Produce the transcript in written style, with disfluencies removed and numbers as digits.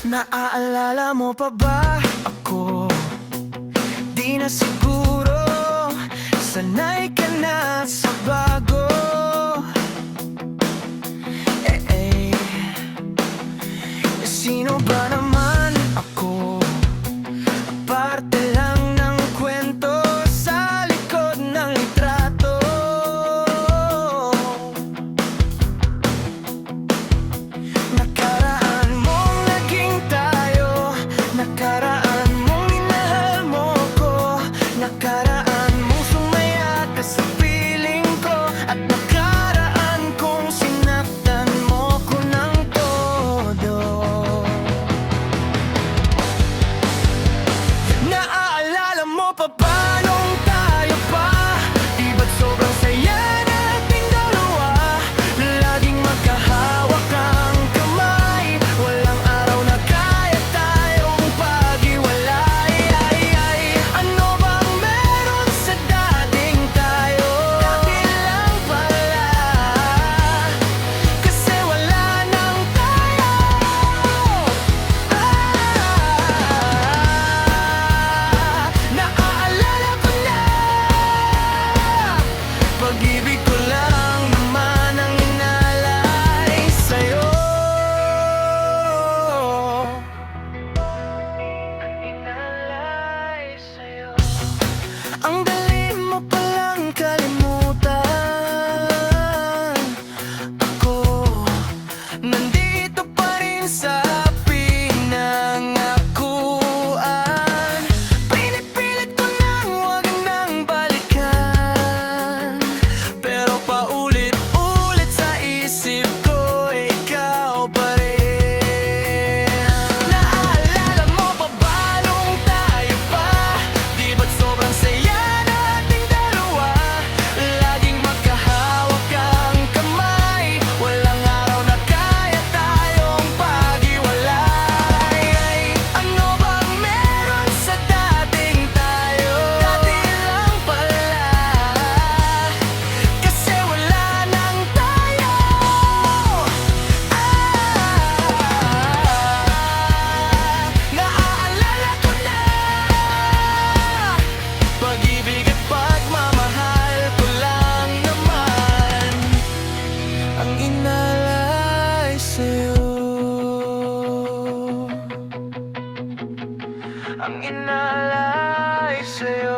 Naaalala mo pa ba ako? Di na siguro, sanay ka na sa bago. Sino ba naman ako? Parte lang ng kwento sa likod ng litrato. Nakaraan mong naging tayo, nakaraan mong minahal mo ko, nakaraan mong sumaya ka sa piling ko, at nakaraan kong sinaktan mo ko ng todo. Naaalala mo pa ba nung tayo pa? Di ba't sobrang saya nating dalawa? Laging magkahawak ang kamay, walang araw na kaya tayong paghiwalay. Ano bang meron sa dating tayo? Dati lang pala, kasi wala nang tayo. Naaalala ko na, pag-ibig ko lang naman ang inalay sa'yo. Inalay sa'yo. Ang dali mo palang kalimutan. Ako, nandito pa rin sa pinangakuan. Pinipilit ko nang huwag nang balikan, pero paulit-ulit sa isip ko, ikaw pa rin. Naaalala mo pa ba nung tayo pa? Di ba't sobrang saya nating dalawa? Laging magkahawak ang kamay, walang araw na kaya tayong paghiwalay. Ano bang meron sa dating tayo? Dati lang pala, kasi wala nang tayo. Naaalala ko na, pag-ibig at pagmamahal ko lang naman ang inalay sa'yo. Ang inalay sa'yo.